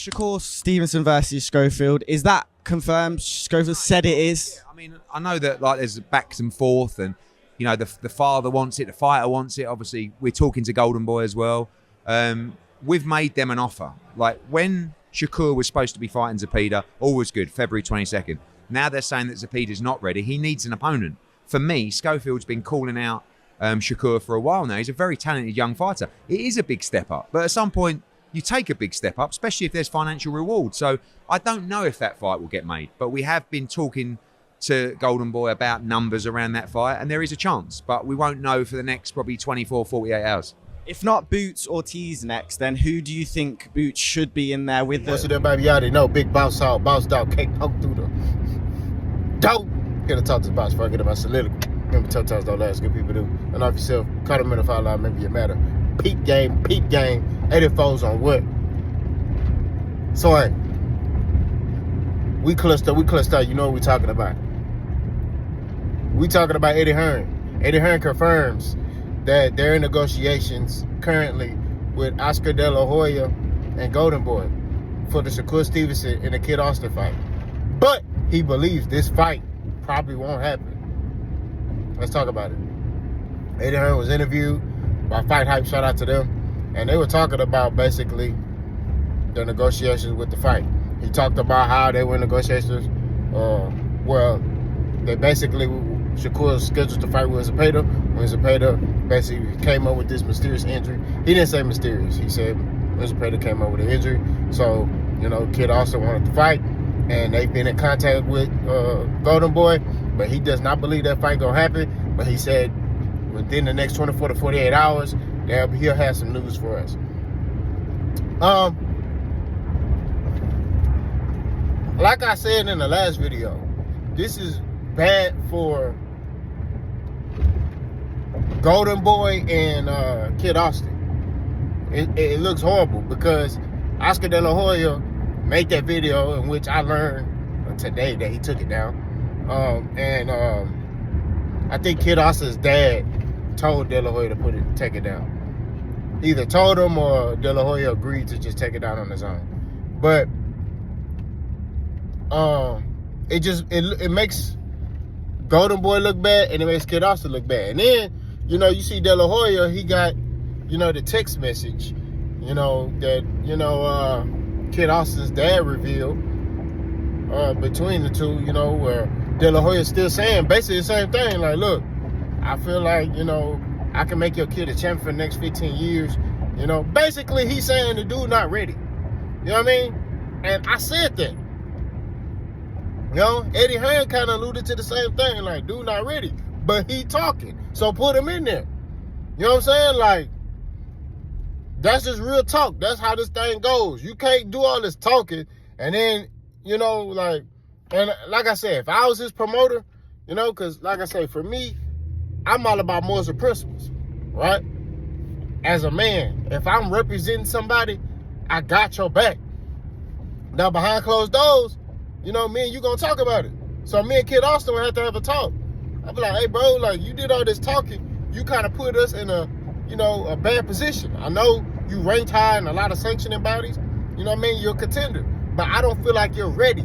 Shakur Stevenson versus Schofield. Is that confirmed? Schofield said it is. I mean, I know that like there's backs and forth, and you know the father wants it, the fighter wants it. Obviously, we're talking to Golden Boy as well. We've made them an offer. Like when Shakur was supposed to be fighting Zepeda, all was good. February 22nd. Now they're saying that Zepeda's not ready. He needs an opponent. For me, Schofield's been calling out Shakur for a while now. He's a very talented young fighter. It is a big step up, but at some point you take a big step up, especially if there's financial reward. So I don't know if that fight will get made, but we have been talking to Golden Boy about numbers around that fight, and there is a chance, but we won't know for the next probably 24, 48 hours. If not Boots Ortiz next, then who do you think Boots should be in there with? Most of them, baby, you already know. Big bounce out, bounce dog, cake poke through the dope. Here to talk to the box before I get about soliloquy. Remember, tough times don't last, good people do. And off yourself, cut them in the foul line, maybe you matter. Peak game, 84s on what? So, hey, we cluster, you know what we talking about. We talking about Eddie Hearn. Eddie Hearn confirms that they're in negotiations currently with Oscar De La Hoya and Golden Boy for the Shakur Stevenson and the Kid Austin fight. But he believes this fight probably won't happen. Let's talk about it. Eddie Hearn was interviewed by Fight Hype, shout out to them, and they were talking about basically the negotiations with the fight. He talked about how they were in negotiations. Well, they basically, Shakur was scheduled to fight with Zepeda. When Zepeda basically came up with this mysterious injury, he didn't say mysterious. He said when Zepeda came up with an injury. So, you know, Kid also wanted to fight, and they've been in contact with Golden Boy, but he does not believe that fight gonna happen. But he said within the next 24 to 48 hours, he'll have some news for us. Like I said in the last video, this is bad for Golden Boy and Kid Austin. It looks horrible because Oscar De La Hoya made that video in which I learned today that he took it down. I think Kid Austin's dad told De La Hoya to take it down. Either told him or De La Hoya agreed to just take it down on his own. But it makes Golden Boy look bad, and it makes Kid Austin look bad. And then, you know, you see De La Hoya, he got, you know, the text message, you know, that, you know, Kid Austin's dad revealed between the two, you know, where De La Hoya's still saying basically the same thing. Like, look, I feel like, you know, I can make your kid a champion for the next 15 years. You know, basically he's saying the dude not ready. You know what I mean? And I said that. You know, Eddie Hearn kind of alluded to the same thing, like, dude not ready, but he talking, so put him in there. You know what I'm saying? Like, that's just real talk. That's how this thing goes. You can't do all this talking, and then, you know, like, and like I said, if I was his promoter, you know, because like I say, for me, I'm all about morals and principles, right? As a man, if I'm representing somebody, I got your back. Now, behind closed doors, you know, me and you gonna talk about it. So me and Kid Austin will have to have a talk. I'll be like, hey, bro, like, you did all this talking. You kind of put us in a, you know, a bad position. I know you ranked high in a lot of sanctioning bodies. You know what I mean? You're a contender. But I don't feel like you're ready.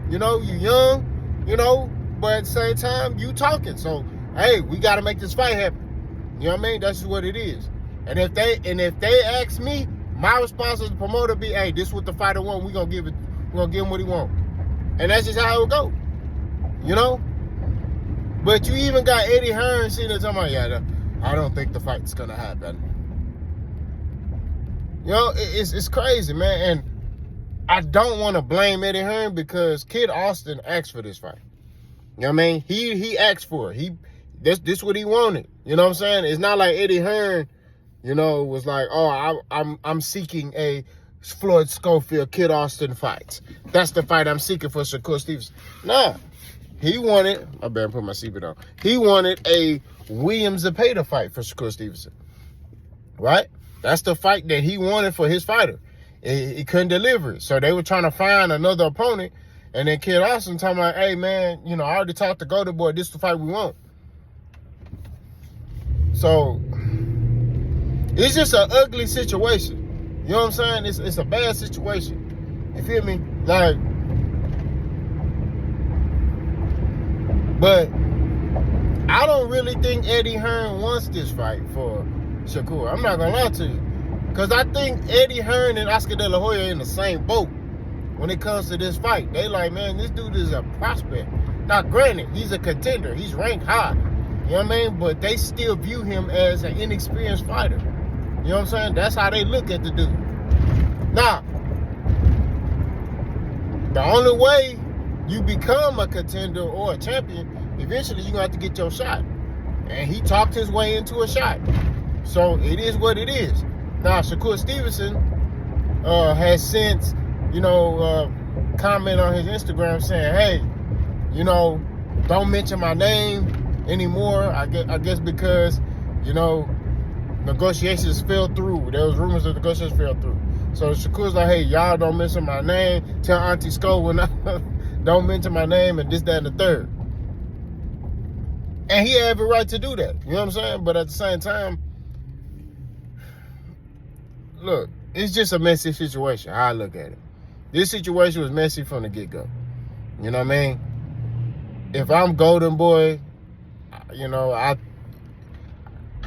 You know, you're young, you know, but at the same time, you talking. So, hey, we got to make this fight happen. You know what I mean? That's just what it is. And if they ask me, my response as the promoter be, hey, this is what the fighter want. We're going to give him what he want. And that's just how it would go, you know? But you even got Eddie Hearn sitting there talking about, yeah, I don't think the fight's going to happen. You know, it's crazy, man. And I don't want to blame Eddie Hearn because Kid Austin asked for this fight. You know what I mean? He asked for it. This what he wanted. You know what I'm saying? It's not like Eddie Hearn, you know, was like, oh, I'm seeking a Floyd Schofield, Kid Austin fights. That's the fight I'm seeking for Shakur Stevenson. Nah, he wanted, I better put my seatbelt on. He wanted a William Zepeda fight for Shakur Stevenson, right? That's the fight that he wanted for his fighter. He couldn't deliver it. So they were trying to find another opponent. And then Kid Austin talking about, hey, man, you know, I already talked to Golden Boy. This is the fight we want. So it's just an ugly situation. You know what I'm saying? It's a bad situation. You feel me? Like, but I don't really think Eddie Hearn wants this fight for Shakur. I'm not gonna lie to you. Because I think Eddie Hearn and Oscar De La Hoya are in the same boat when it comes to this fight. They like, man, this dude is a prospect. Now, granted, he's a contender. He's ranked high. You know what I mean? But they still view him as an inexperienced fighter. You know what I'm saying? That's how they look at the dude. Now, the only way you become a contender or a champion, eventually you're going to have to get your shot. And he talked his way into a shot. So it is what it is. Now, Shakur Stevenson has since, comment on his Instagram saying, hey, don't mention my name anymore. I guess because, negotiations fell through. There was rumors that negotiations fell through. So Shakur's like, hey, y'all don't mention my name. Tell Auntie Sko when I don't mention my name and this, that, and the third. And he had every right to do that. You know what I'm saying? But at the same time, look, it's just a messy situation, how I look at it. This situation was messy from the get-go. You know what I mean? If I'm Golden Boy,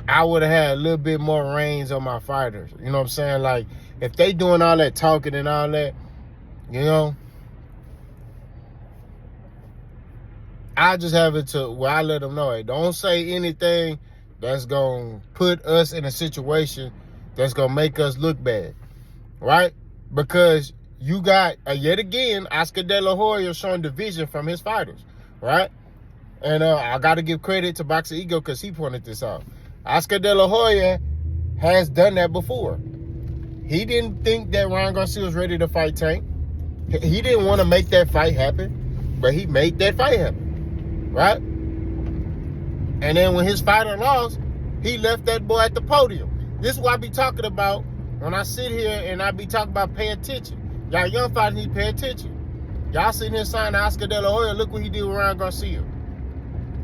I would have had a little bit more reins on my fighters. You know what I'm saying? Like, if they doing all that talking and all that, I just have it to where I let them know, hey, don't say anything that's going to put us in a situation that's going to make us look bad, right? Because you got, yet again, Oscar De La Hoya showing division from his fighters, right? And I got to give credit to Boxer Ego because he pointed this out. Oscar De La Hoya has done that before. He didn't think that Ryan Garcia was ready to fight Tank. He didn't want to make that fight happen, but he made that fight happen, right? And then when his fighter lost, he left that boy at the podium. This is what I be talking about when I sit here and I be talking about pay attention. Y'all young fighters need to pay attention. Y'all sitting here signing Oscar De La Hoya. Look what he did with Ryan Garcia.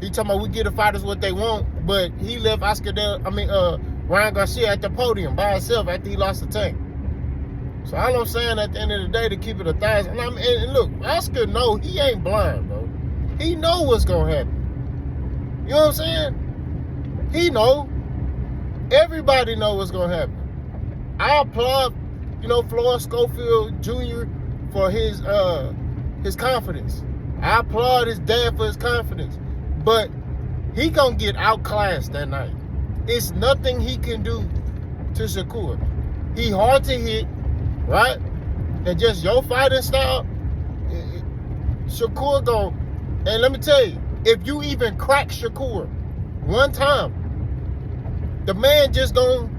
He talking about we give the fighters what they want, but he left Ryan Garcia at the podium by himself after he lost the Tank. So all I'm saying at the end of the day, to keep it 1,000, and look, Oscar know he ain't blind, bro. He know what's gonna happen. You know what I'm saying? He know. Everybody know what's gonna happen. I applaud, Floyd Schofield Jr. for his confidence. I applaud his dad for his confidence. But he gonna get outclassed that night. It's nothing he can do to Shakur. He hard to hit, right? And just your fighting style, Shakur gon', and let me tell you, if you even crack Shakur one time, the man just gon',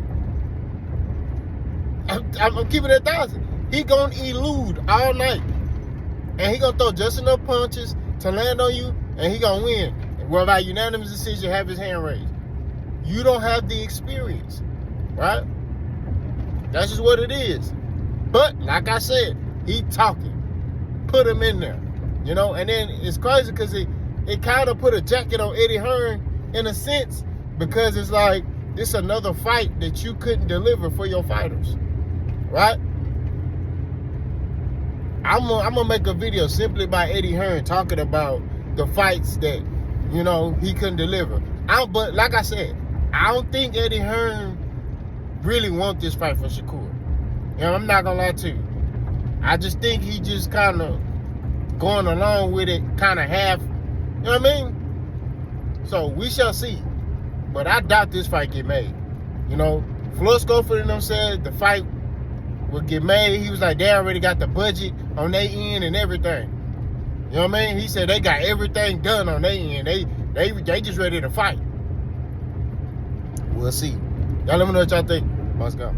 I'm keeping it 1,000. He gonna elude all night. And he gonna throw just enough punches to land on you, and he gonna win. Well, by unanimous decision, have his hand raised. You don't have the experience, right? That's just what it is. But, like I said, he talking. Put him in there, And then it's crazy because it kind of put a jacket on Eddie Hearn in a sense because it's like, it's another fight that you couldn't deliver for your fighters, right? I'm gonna make a video simply by Eddie Hearn talking about the fights that, he couldn't deliver. But like I said, I don't think Eddie Hearn really wants this fight for Shakur. I'm not gonna lie to you. I just think he just kind of going along with it, kind of half. You know what I mean? So we shall see. But I doubt this fight get made. Floyd Schofield and them said the fight would get made. He was like, they already got the budget on their end and everything. You know what I mean? He said they got everything done on their end. They just ready to fight. We'll see. Y'all let me know what y'all think. Let's go.